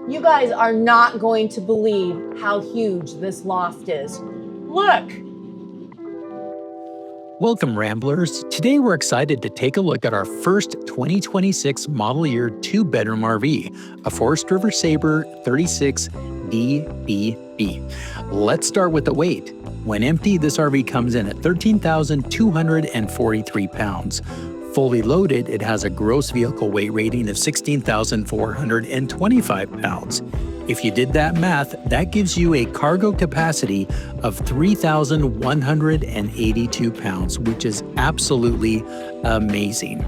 You guys are not going to believe how huge this loft is. Look. Welcome, Ramblers. Today we're excited to take a look at our first 2026 model year 2-bedroom RV, a Forest River Sabre 36DBB. Let's start with the weight. When empty, this RV comes in at 13,243 pounds. Fully loaded, it has a gross vehicle weight rating of 16,425 pounds. If you did that math, that gives you a cargo capacity of 3,182 pounds, which is absolutely amazing.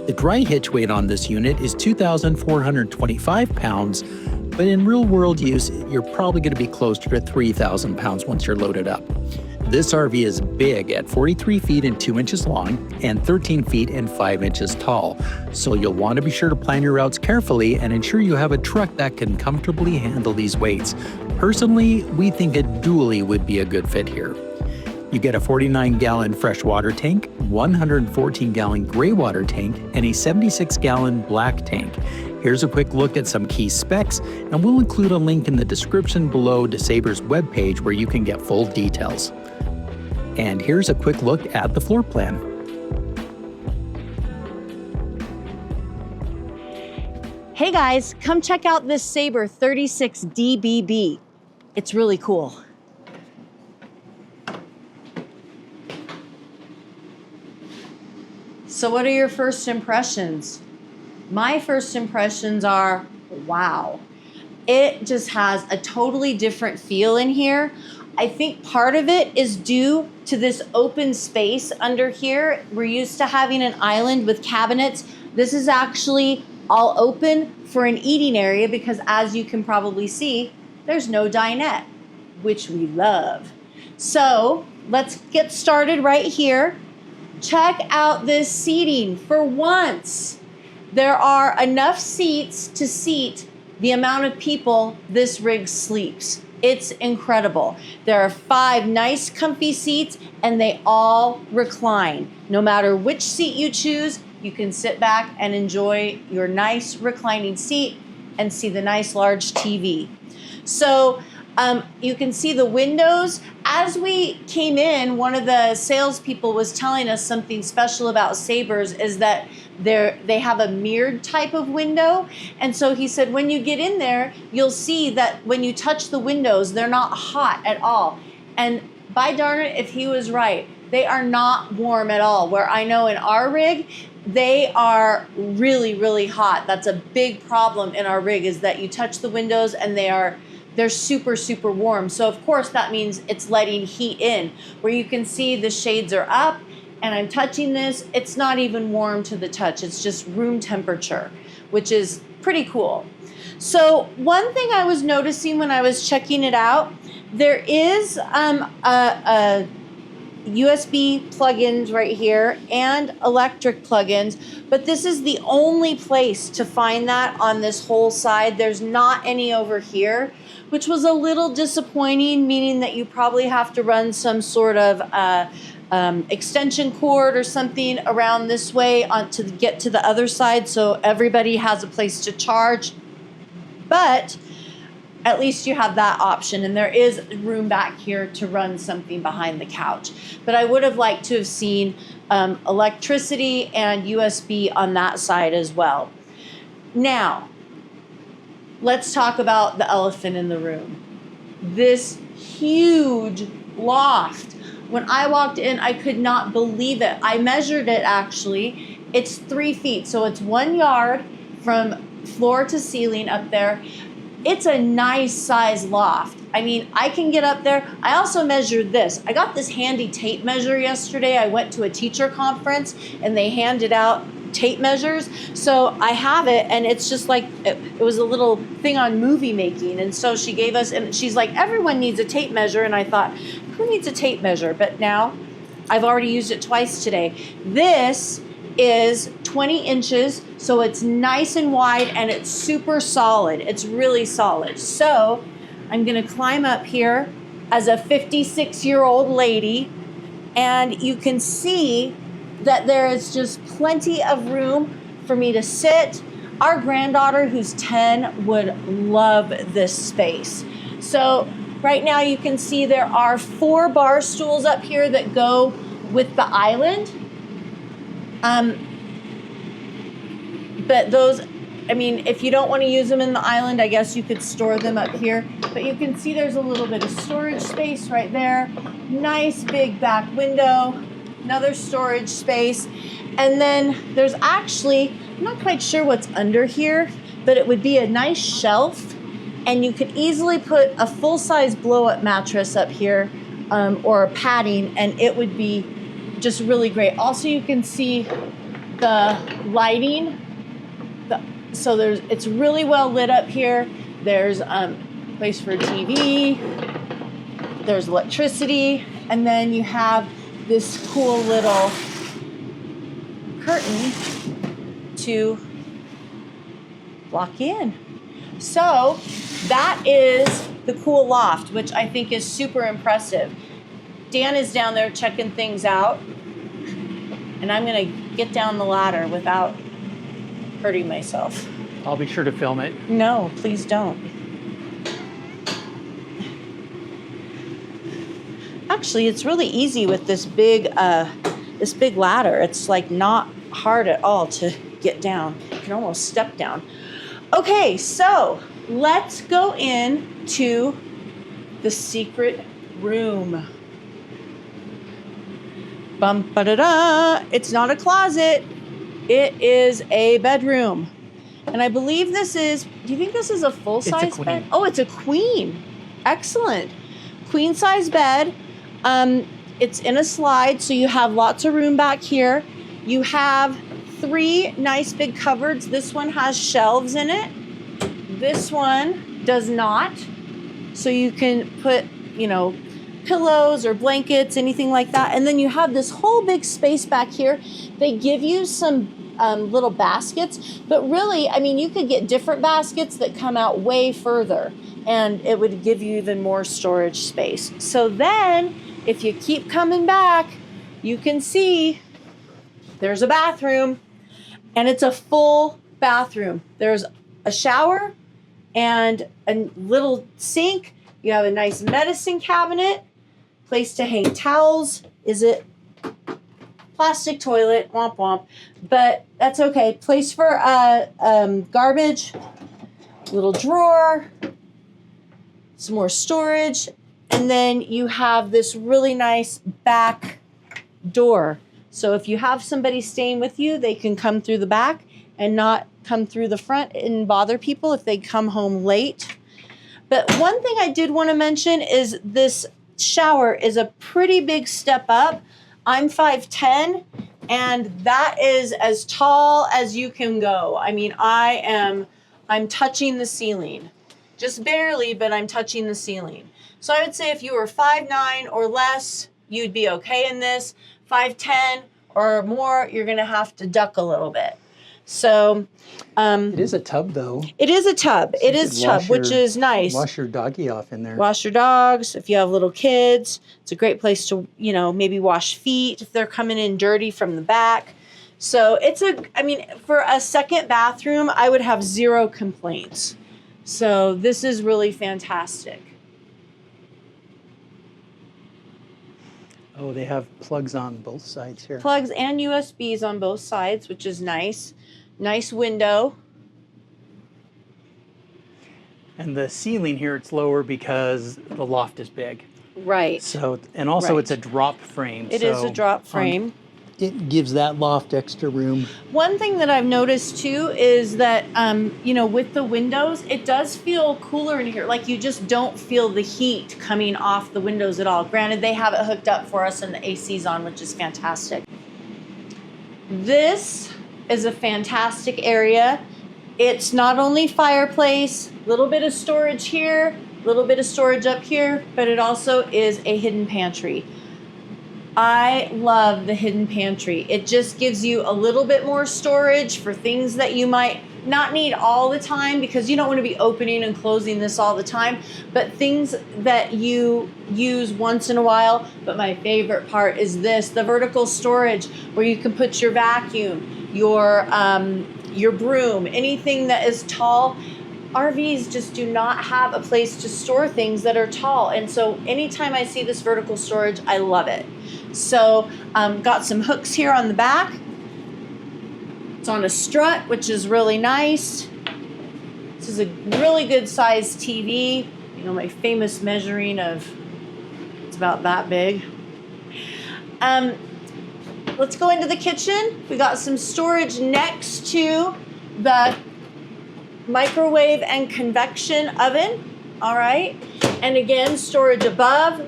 The dry hitch weight on this unit is 2,425 pounds, but in real-world use, you're probably going to be closer to 3,000 pounds once you're loaded up. This RV is big at 43 feet and 2 inches long and 13 feet and 5 inches tall, so you'll want to be sure to plan your routes carefully and ensure you have a truck that can comfortably handle these weights. Personally, we think a dually would be a good fit here. You get a 49-gallon freshwater tank, 114-gallon gray water tank, and a 76-gallon black tank. Here's a quick look at some key specs, and we'll include a link in the description below to Sabre's webpage where you can get full details. And here's a quick look at the floor plan. Hey guys, come check out this Sabre 36DBB. It's really cool. So what are your first impressions? My first impressions are, wow. It just has a totally different feel in here. I think part of it is due to this open space under here. We're used to having an island with cabinets. This is actually all open for an eating area because, as you can probably see, there's no dinette, which we love. So let's get started right here. Check out this seating. For once, there are enough seats to seat the amount of people this rig sleeps. It's incredible. There are 5 nice comfy seats and they all recline. No matter which seat you choose, you can sit back and enjoy your nice reclining seat and see the nice large TV. So you can see the windows. As we came in, one of the salespeople was telling us something special about Sabres is that they have a mirrored type of window. And so he said, when you get in there, you'll see that when you touch the windows, they're not hot at all. And by darn it, if he was right, they are not warm at all. Where I know in our rig, they are really, really hot. That's a big problem in our rig, is that you touch the windows and they're super, super warm. So of course that means it's letting heat in. Where you can see the shades are up and I'm touching this, it's not even warm to the touch. It's just room temperature, which is pretty cool. So one thing I was noticing when I was checking it out, there is a USB plugins right here and electric plugins, but this is the only place to find that on this whole side. There's not any over here, which was a little disappointing, meaning that you probably have to run some sort of extension cord or something around this way to get to the other side so everybody has a place to charge. But at least you have that option, and there is room back here to run something behind the couch. But I would have liked to have seen electricity and USB on that side as well. Now, let's talk about the elephant in the room. This huge loft. When I walked in, I could not believe it. I measured it actually. It's 3 feet, so it's 1 yard from floor to ceiling up there. It's a nice size loft. I mean, I can get up there. I also measured this. I got this handy tape measure yesterday. I went to a teacher conference and they handed out tape measures. So I have it, and it's just like, it was a little thing on movie making. And so she gave us, and she's like, everyone needs a tape measure. And I thought, who needs a tape measure? But now I've already used it twice today. This is 20 inches, so it's nice and wide and it's super solid. It's really solid. So I'm gonna climb up here as a 56-year-old lady, and you can see that there is just plenty of room for me to sit. Our granddaughter, who's 10, would love this space. So right now you can see there are 4 bar stools up here that go with the island. But those, I mean, if you don't want to use them in the island, I guess you could store them up here. But you can see there's a little bit of storage space right there. Nice big back window, another storage space. And then there's actually, I'm not quite sure what's under here, but it would be a nice shelf. And you could easily put a full-size blow-up mattress up here or a padding, and it would be just really great. Also, you can see the lighting. So it's really well lit up here. There's place for a TV. There's electricity. And then you have this cool little curtain to block you in. So that is the cool loft, which I think is super impressive. Dan is down there checking things out, and I'm gonna get down the ladder without hurting myself. I'll be sure to film it. No, please don't. Actually, it's really easy with this big ladder. It's like not hard at all to get down. You can almost step down. Okay, so let's go into the secret room. Bum ba da da. It's not a closet. It is a bedroom. And I believe this is, do you think this is a full-size bed? Oh, it's a queen. Excellent. Queen size bed. It's in a slide, so you have lots of room back here. You have 3 nice big cupboards. This one has shelves in it. This one does not. So you can put, pillows or blankets, anything like that. And then you have this whole big space back here. They give you some little baskets, but really, I mean, you could get different baskets that come out way further, and it would give you even more storage space. So then, if you keep coming back, you can see there's a bathroom, and it's a full bathroom. There's a shower and a little sink. You have a nice medicine cabinet, place to hang towels. Is it plastic toilet? Womp womp. But that's okay. Place for garbage, little drawer, some more storage, and then you have this really nice back door. So if you have somebody staying with you, they can come through the back and not come through the front and bother people if they come home late. But one thing I did want to mention is this shower is a pretty big step up. I'm 5'10", and that is as tall as you can go. I mean, I'm touching the ceiling. Just barely, but I'm touching the ceiling. So I would say if you were 5'9" or less, you'd be okay in this. 5'10" or more, you're gonna have to duck a little bit. So it is a tub, though. It is a tub. So it is a tub, which is nice. Wash your doggy off in there. Wash your dogs. If you have little kids, it's a great place to, maybe wash feet if they're coming in dirty from the back. So for a second bathroom, I would have 0 complaints. So this is really fantastic. Oh, they have plugs on both sides here. Plugs and USBs on both sides, which is nice. Nice window. And the ceiling here, it's lower because the loft is big. Right. So, and also it's a drop frame. It is a drop frame. It gives that loft extra room. One thing that I've noticed too is that, with the windows, it does feel cooler in here. Like you just don't feel the heat coming off the windows at all. Granted, they have it hooked up for us and the AC's on, which is fantastic. This is a fantastic area. It's not only fireplace, little bit of storage here, little bit of storage up here, but it also is a hidden pantry. I love the hidden pantry. It just gives you a little bit more storage for things that you might not need all the time because you don't want to be opening and closing this all the time, but things that you use once in a while. But my favorite part is this, the vertical storage where you can put your vacuum, your your broom, anything that is tall. RVs just do not have a place to store things that are tall. And so anytime I see this vertical storage, I love it. So got some hooks here on the back. It's on a strut, which is really nice. This is a really good sized TV. You know, my famous measuring of, it's about that big. Let's go into the kitchen. We got some storage next to the microwave and convection oven. All right. And again, storage above.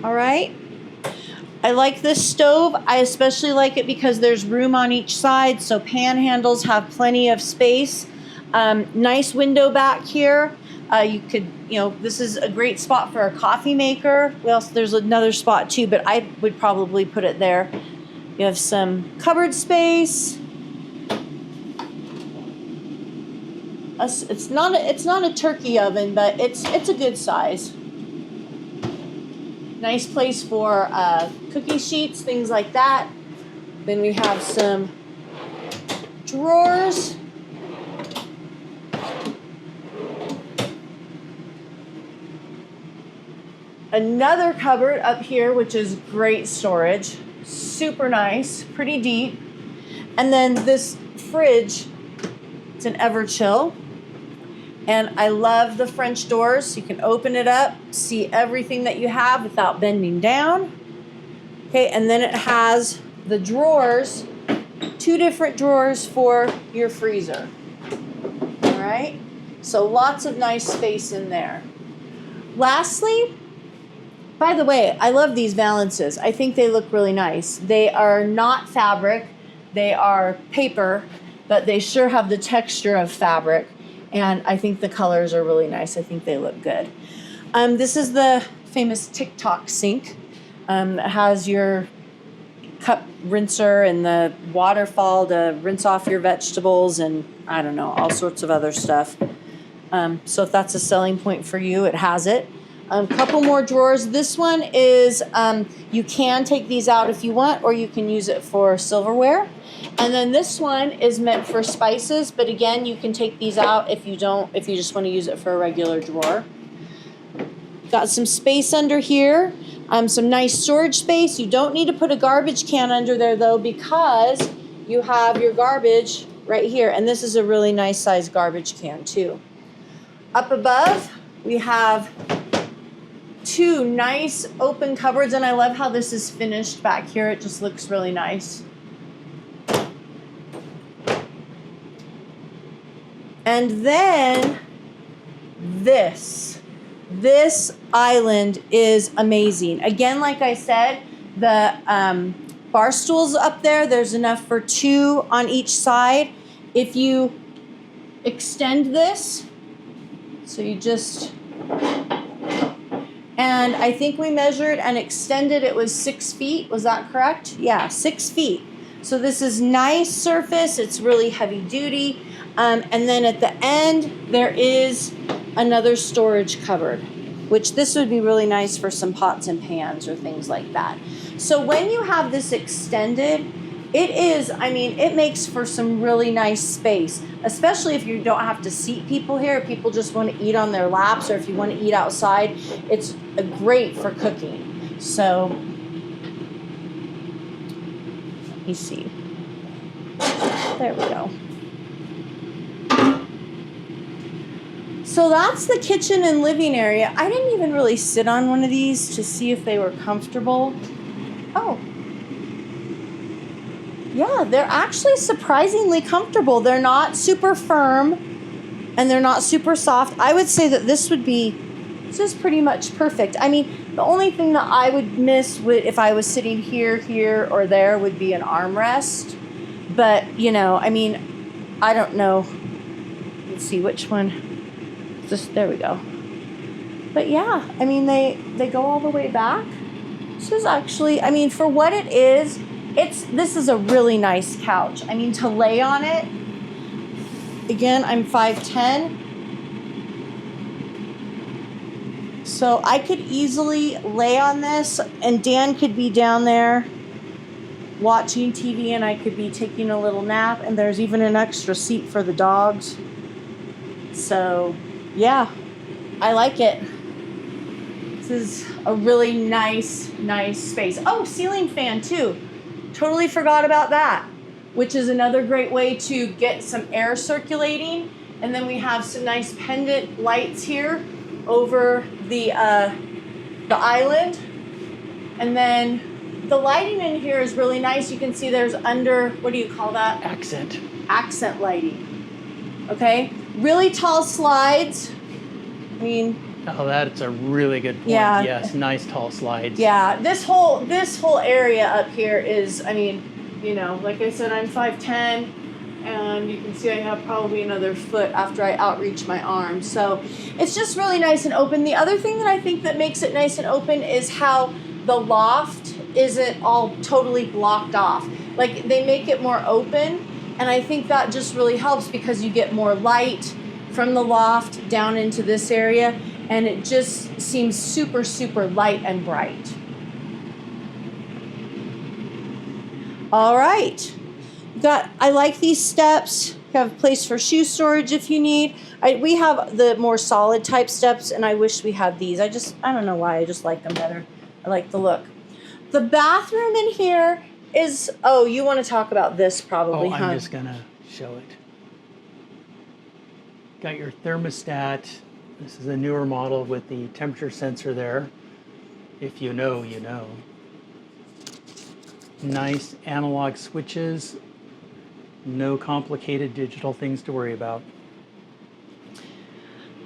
All right. I like this stove. I especially like it because there's room on each side, so pan handles have plenty of space. Nice window back here. You could, you know, this is a great spot for a coffee maker. Well, there's another spot too, but I would probably put it there. You have some cupboard space. It's not a turkey oven, but it's a good size. Nice place for cookie sheets, things like that. Then we have some drawers. Another cupboard up here, which is great storage. Super nice, pretty deep. And then this fridge, it's an Everchill. And I love the French doors. You can open it up, see everything that you have without bending down. Okay, and then it has the drawers, 2 different drawers for your freezer. All right, so lots of nice space in there. Lastly, by the way, I love these valances. I think they look really nice. They are not fabric, they are paper, but they sure have the texture of fabric. And I think the colors are really nice. I think they look good. This is the famous TikTok sink. It has your cup rinser and the waterfall to rinse off your vegetables and I don't know, all sorts of other stuff. So if that's a selling point for you, it has it. Couple more drawers. This one is, you can take these out if you want, or you can use it for silverware. And then this one is meant for spices, but again, you can take these out if you just want to use it for a regular drawer. Got some space under here, some nice storage space. You don't need to put a garbage can under there though, because you have your garbage right here. And this is a really nice size garbage can too. Up above, we have 2 nice open cupboards, and I love how this is finished back here. It just looks really nice. And then this island is amazing. Again, like I said, the bar stools up there, there's enough for 2 on each side. If you extend this, so you just, and I think we measured and extended, it was 6 feet. Was that correct? Yeah, 6 feet. So this is nice surface. It's really heavy duty. And then at the end, there is another storage cupboard, which this would be really nice for some pots and pans or things like that. So when you have this extended, it is, I mean, it makes for some really nice space, especially if you don't have to seat people here. If people just want to eat on their laps, or if you want to eat outside, it's great for cooking. So, let me see. There we go. So that's the kitchen and living area. I didn't even really sit on one of these to see if they were comfortable. Oh. Yeah, they're actually surprisingly comfortable. They're not super firm and they're not super soft. I would say that this is pretty much perfect. I mean, the only thing that I would miss if I was sitting here, or there would be an armrest. But, you know, I mean, I don't know. Let's see which one. There we go. But yeah, I mean, they go all the way back. This is actually, I mean, for what it is, this is a really nice couch. I mean, to lay on it, again, I'm 5'10". So I could easily lay on this, and Dan could be down there watching TV and I could be taking a little nap, and there's even an extra seat for the dogs. So yeah, I like it. This is a really nice space. Oh, ceiling fan too. Totally forgot about that, which is another great way to get some air circulating. And then we have some nice pendant lights here over the island. And then the lighting in here is really nice. You can see there's under, what do you call that? Accent lighting. Okay. Really tall slides. I mean, oh, that's a really good point. Yeah. Yes, nice tall slides. Yeah, this whole area up here is, I mean, you know, like I said, I'm 5'10", and you can see I have probably another foot after I outreach my arm. So it's just really nice and open. The other thing that I think that makes it nice and open is how the loft isn't all totally blocked off. Like, they make it more open, and I think that just really helps because you get more light from the loft down into this area, and it just seems super, super light and bright. All right. I like these steps. You have a place for shoe storage if you need. We have the more solid type steps, and I wish we had these. I don't know why, I just like them better. I like the look. The bathroom in here is, oh, you want to talk about this probably, huh? I'm just gonna show it. Got your thermostat. This is a newer model with the temperature sensor there. If you know, you know. Nice analog switches. No complicated digital things to worry about.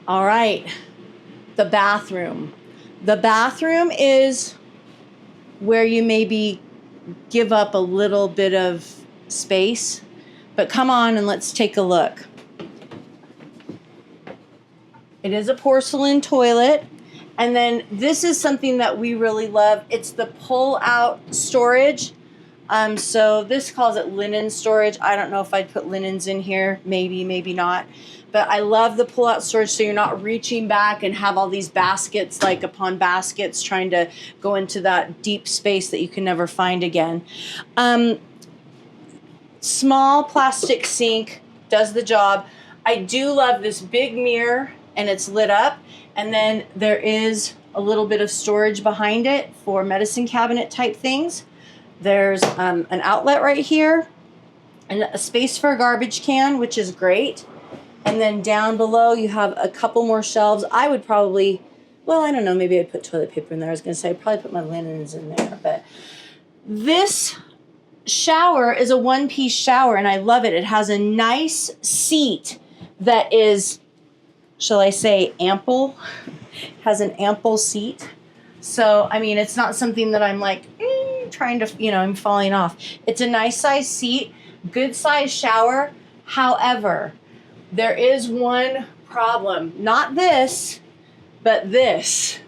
All right, the bathroom. The bathroom is where you maybe give up a little bit of space, but come on and let's take a look. It is a porcelain toilet, and then this is something that we really love. It's the pull-out storage. So this calls it linen storage. I don't know if I'd put linens in here, maybe, maybe not. But I love the pull-out storage, so you're not reaching back and have all these baskets, like upon baskets, trying to go into that deep space that you can never find again. Small plastic sink does the job. I do love this big mirror, and it's lit up. And then there is a little bit of storage behind it for medicine cabinet type things. There's an outlet right here, and a space for a garbage can, which is great. And then down below, you have a couple more shelves. I would probably, well, I don't know, maybe I'd put toilet paper in there. I was going to say I'd probably put my linens in there. But this shower is a one-piece shower, and I love it. It has a nice seat that is, shall I say, ample. It has an ample seat. So, I mean, it's not something that I'm like, trying to, you know, I'm falling off. It's a nice size seat, good size shower. However, there is one problem. Not this, but this.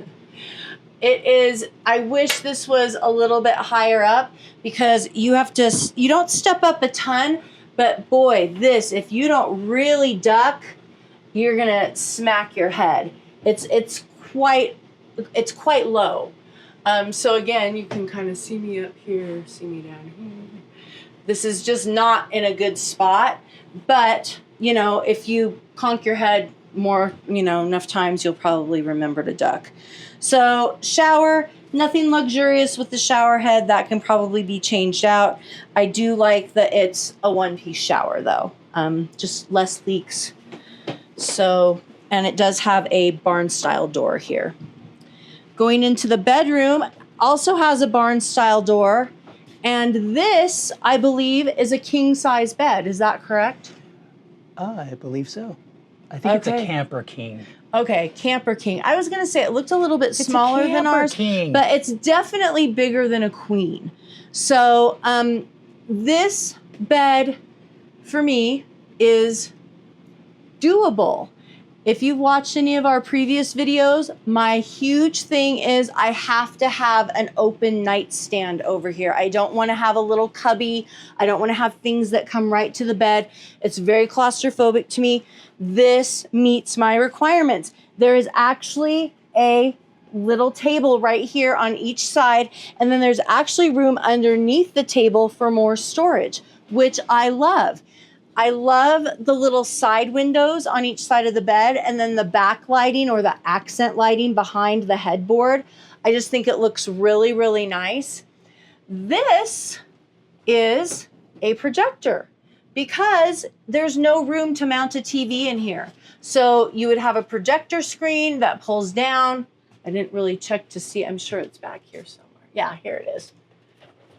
It is, I wish this was a little bit higher up, because you don't step up a ton, but boy, this, if you don't really duck, you're gonna smack your head. It's quite low. So again, you can kind of see me up here, see me down here. This is just not in a good spot, but you know, if you conk your head more, you know, enough times, you'll probably remember to duck. So shower, nothing luxurious with the shower head. That can probably be changed out. I do like that it's a one-piece shower though, just less leaks. So, and it does have a barn-style door here. Going into the bedroom, also has a barn-style door. And this, I believe, is a king-size bed. Is that correct? I believe so. I think it's a camper king. Okay, camper king. I was going to say it looked a little bit smaller than ours, but it's definitely bigger than a queen. So this bed, for me, is doable. If you've watched any of our previous videos, my huge thing is I have to have an open nightstand over here. I don't want to have a little cubby. I don't want to have things that come right to the bed. It's very claustrophobic to me. This meets my requirements. There is actually a little table right here on each side. And then there's actually room underneath the table for more storage, which I love. I love the little side windows on each side of the bed, and then the back lighting or the accent lighting behind the headboard. I just think it looks really, really nice. This is a projector because there's no room to mount a TV in here. So you would have a projector screen that pulls down. I didn't really check to see. I'm sure it's back here somewhere. Yeah, here it is.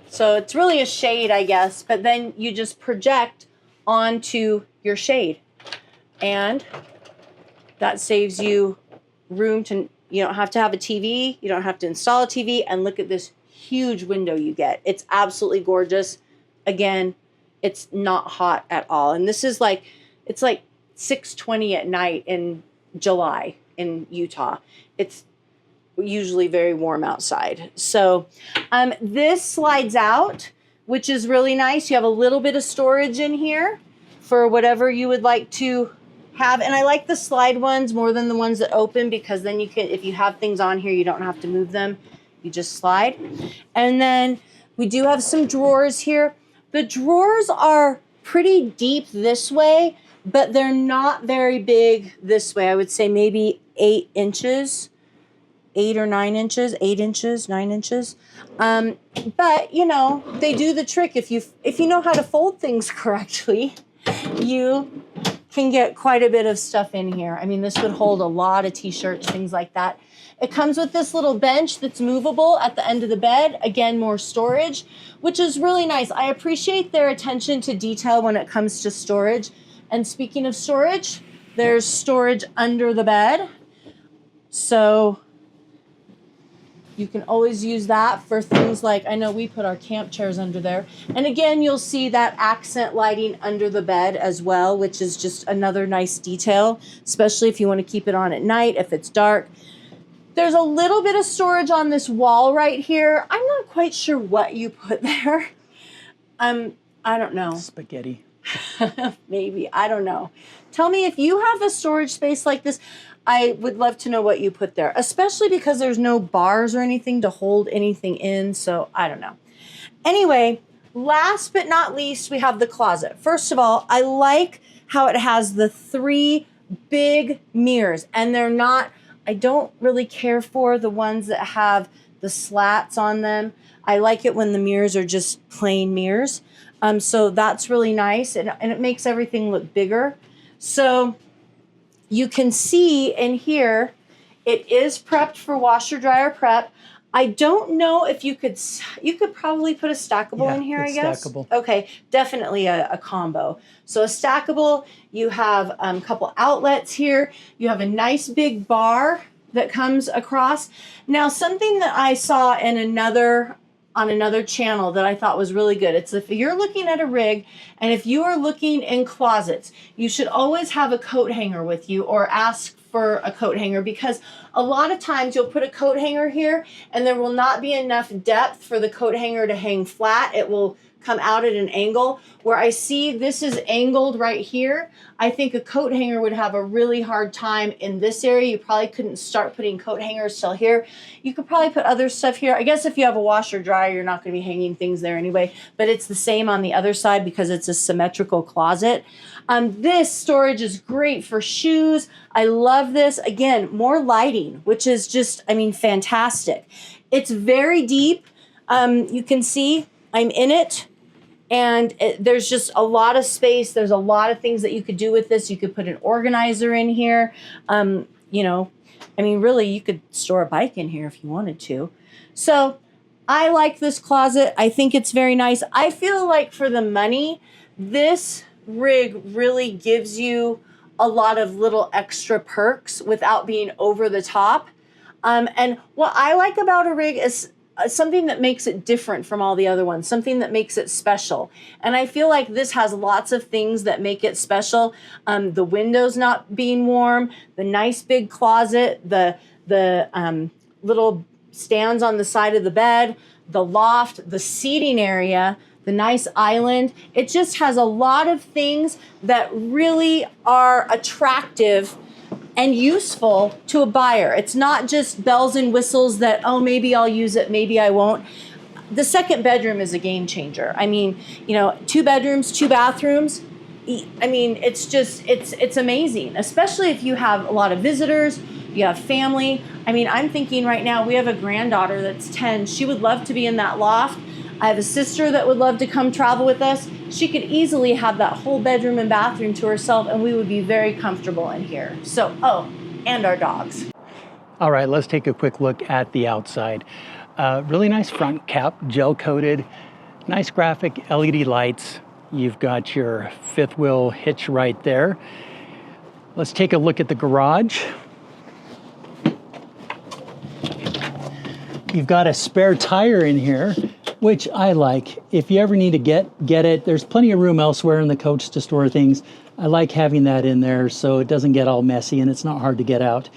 So it's really a shade, I guess, but then you just project onto your shade. And that saves you room to, you don't have to have a TV. You don't have to install a TV. And look at this huge window you get. It's absolutely gorgeous. Again, it's not hot at all. And this is like, it's like 6:20 at night in July in Utah. It's usually very warm outside. So this slides out, which is really nice. You have a little bit of storage in here for whatever you would like to have. And I like the slide ones more than the ones that open, because then you can, if you have things on here, you don't have to move them. You just slide. And then we do have some drawers here. The drawers are pretty deep this way, but they're not very big this way. I would say maybe 8 inches, 8 or 9 inches, 8 inches, 9 inches. But you know, they do the trick. If you know how to fold things correctly, you can get quite a bit of stuff in here. I mean, this would hold a lot of t-shirts, things like that. It comes with this little bench that's movable at the end of the bed. Again, more storage, which is really nice. I appreciate their attention to detail when it comes to storage. And speaking of storage, there's storage under the bed. So you can always use that for things like, I know we put our camp chairs under there. And again, you'll see that accent lighting under the bed as well, which is just another nice detail, especially if you want to keep it on at night, if it's dark. There's a little bit of storage on this wall right here. I'm not quite sure what you put there. I don't know. Spaghetti. Maybe, I don't know. Tell me if you have a storage space like this. I would love to know what you put there, especially because there's no bars or anything to hold anything in. So I don't know. Anyway, last but not least, we have the closet. First of all, I like how it has the 3 big mirrors, and they're not, I don't really care for the ones that have the slats on them. I like it when the mirrors are just plain mirrors. So that's really nice, and it makes everything look bigger. So you can see in here, it is prepped for washer dryer prep. I don't know if you could probably put a stackable in here, I guess. Stackable. Okay, definitely a combo. So a stackable, you have a couple outlets here. You have a nice big bar that comes across. Now, something that I saw in on another channel that I thought was really good. It's if you're looking at a rig and if you are looking in closets, you should always have a coat hanger with you or ask for a coat hanger, because a lot of times you'll put a coat hanger here and there will not be enough depth for the coat hanger to hang flat. It will come out at an angle. Where I see this is angled right here, I think a coat hanger would have a really hard time in this area. You probably couldn't start putting coat hangers till here. You could probably put other stuff here. I guess if you have a washer dryer, you're not going to be hanging things there anyway, but it's the same on the other side because it's a symmetrical closet. This storage is great for shoes. I love this. Again, more lighting, which is just, I mean, fantastic. It's very deep. You can see I'm in it. And there's just a lot of space. There's a lot of things that you could do with this. You could put an organizer in here. You know, I mean, really, you could store a bike in here if you wanted to. So I like this closet. I think it's very nice. I feel like for the money, this rig really gives you a lot of little extra perks without being over the top. And what I like about a rig is something that makes it different from all the other ones, something that makes it special. And I feel like this has lots of things that make it special. The windows not being warm, the nice big closet, the little stands on the side of the bed, the loft, the seating area, the nice island. It just has a lot of things that really are attractive and useful to a buyer. It's not just bells and whistles that, oh, maybe I'll use it, maybe I won't. The second bedroom is a game changer. I mean, you know, 2 bedrooms, 2 bathrooms. I mean, it's amazing, especially if you have a lot of visitors, you have family. I mean, I'm thinking right now, we have a granddaughter that's 10. She would love to be in that loft. I have a sister that would love to come travel with us. She could easily have that whole bedroom and bathroom to herself, and we would be very comfortable in here. So, oh, and our dogs. All right, let's take a quick look at the outside. Really nice front cap, gel coated, nice graphic LED lights. You've got your 5th wheel hitch right there. Let's take a look at the garage. You've got a spare tire in here, which I like. If you ever need to get it, there's plenty of room elsewhere in the coach to store things. I like having that in there so it doesn't get all messy and it's not hard to get out.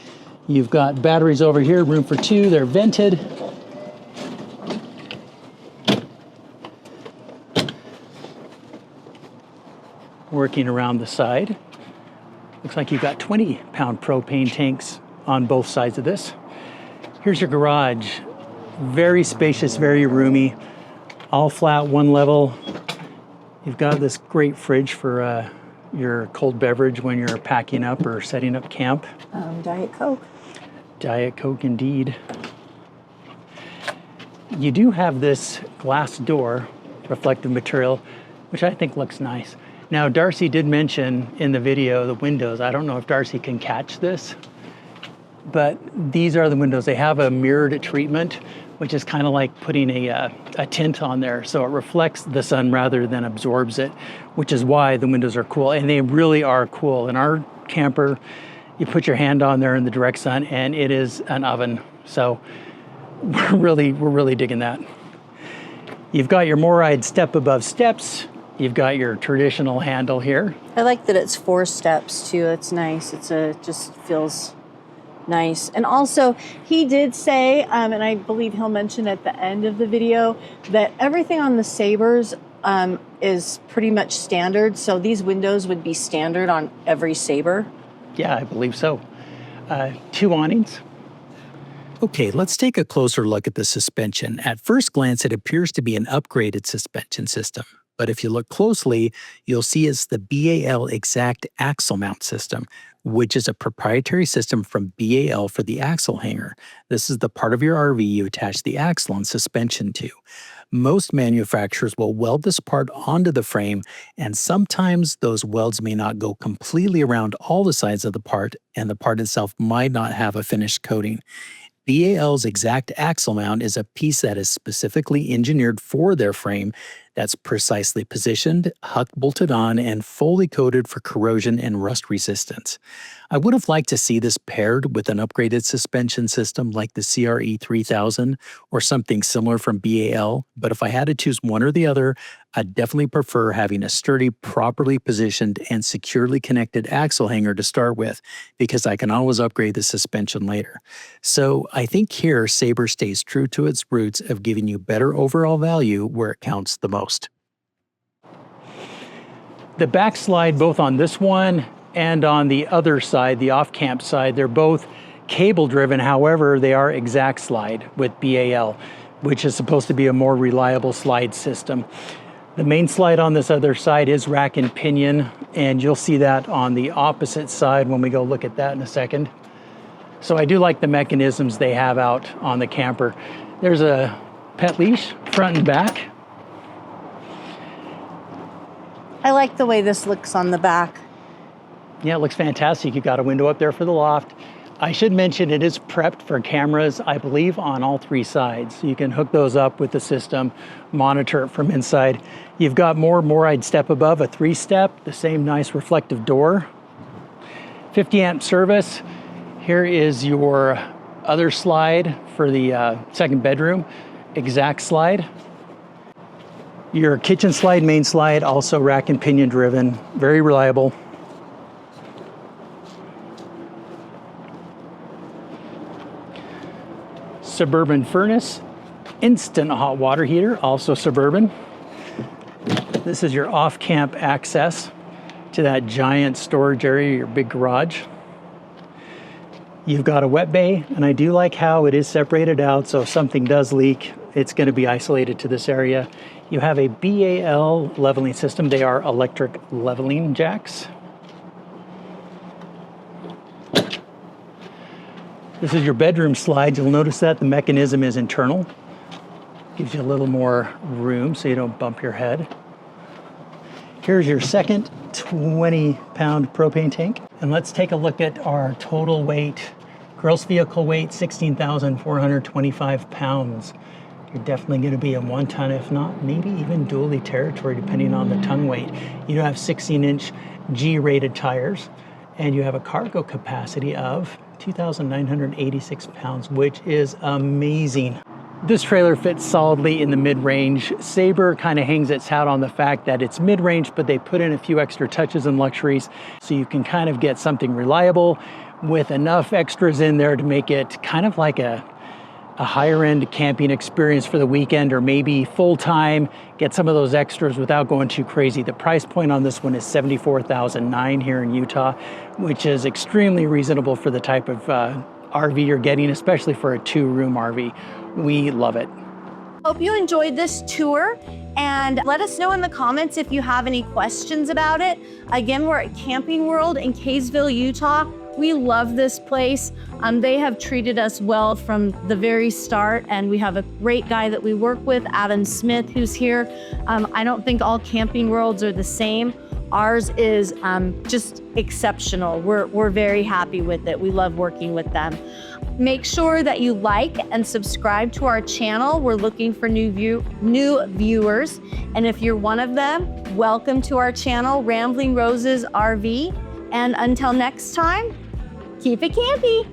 You've got batteries over here, room for 2, they're vented. Working around the side. Looks like you've got 20-pound propane tanks on both sides of this. Here's your garage. Very spacious, very roomy. All flat, one level. You've got this great fridge for your cold beverage when you're packing up or setting up camp. Diet Coke. Diet Coke indeed. You do have this glass door, reflective material, which I think looks nice. Now, Darcy did mention in the video the windows. I don't know if Darcy can catch this, but these are the windows. They have a mirrored treatment, which is kind of like putting a tint on there. So it reflects the sun rather than absorbs it, which is why the windows are cool. And they really are cool. In our camper, you put your hand on there in the direct sun and it is an oven. So we're really digging that. You've got your Moride step above steps. You've got your traditional handle here. I like that it's 4 steps too. It's nice. Just feels nice. And also, he did say, and I believe he'll mention at the end of the video, that everything on the Sabres is pretty much standard. So these windows would be standard on every Sabre. Yeah, I believe so. 2 awnings. Okay, let's take a closer look at the suspension. At first glance, it appears to be an upgraded suspension system. But if you look closely, you'll see it's the BAL Exact Axle Mount System, which is a proprietary system from BAL for the axle hanger. This is the part of your RV you attach the axle and suspension to. Most manufacturers will weld this part onto the frame, and sometimes those welds may not go completely around all the sides of the part, and the part itself might not have a finished coating. BAL's Exact Axle Mount is a piece that is specifically engineered for their frame, that's precisely positioned, huck bolted on, and fully coated for corrosion and rust resistance. I would have liked to see this paired with an upgraded suspension system like the CRE 3000 or something similar from BAL, but if I had to choose one or the other, I'd definitely prefer having a sturdy, properly positioned, and securely connected axle hanger to start with, because I can always upgrade the suspension later. So I think here Sabre stays true to its roots of giving you better overall value where it counts the most. The backslide, both on this one and on the other side, the off-camp side, they're both cable driven. However, they are exact slide with BAL, which is supposed to be a more reliable slide system. The main slide on this other side is rack and pinion, and you'll see that on the opposite side when we go look at that in a second. So I do like the mechanisms they have out on the camper. There's a pet leash, front and back. I like the way this looks on the back. Yeah, it looks fantastic. You got a window up there for the loft. I should mention it is prepped for cameras, I believe, on all 3 sides. So you can hook those up with the system, monitor it from inside. You've got more Moride step above, a 3-step, the same nice reflective door. 50 amp service. Here is your other slide for the second bedroom, exact slide. Your kitchen slide, main slide, also rack and pinion driven, very reliable. Suburban furnace, instant hot water heater, also Suburban. This is your off-camp access to that giant storage area, your big garage. You've got a wet bay, and I do like how it is separated out, so if something does leak, it's going to be isolated to this area. You have a BAL leveling system. They are electric leveling jacks. This is your bedroom slide. You'll notice that the mechanism is internal. Gives you a little more room so you don't bump your head. Here's your second 20-pound propane tank. And let's take a look at our total weight. Gross vehicle weight, 16,425 pounds. You're definitely going to be a 1 ton, if not maybe even dually territory, depending on the ton weight. You have 16-inch G-rated tires, and you have a cargo capacity of 2,986 pounds, which is amazing. This trailer fits solidly in the mid-range. Sabre kind of hangs its hat on the fact that it's mid-range, but they put in a few extra touches and luxuries so you can kind of get something reliable with enough extras in there to make it kind of like a higher-end camping experience for the weekend, or maybe full-time, get some of those extras without going too crazy. The price point on this one is $74,900 here in Utah, which is extremely reasonable for the type of RV you're getting, especially for a 2-room RV. We love it. Hope you enjoyed this tour, and let us know in the comments if you have any questions about it. Again, we're at Camping World in Kaysville, Utah. We love this place. They have treated us well from the very start, and we have a great guy that we work with, Adam Smith, who's here. I don't think all camping worlds are the same. Ours is just exceptional. We're very happy with it. We love working with them. Make sure that you like and subscribe to our channel. We're looking for new viewers. And if you're one of them, welcome to our channel, Rambling Roses RV. And until next time, keep it campy.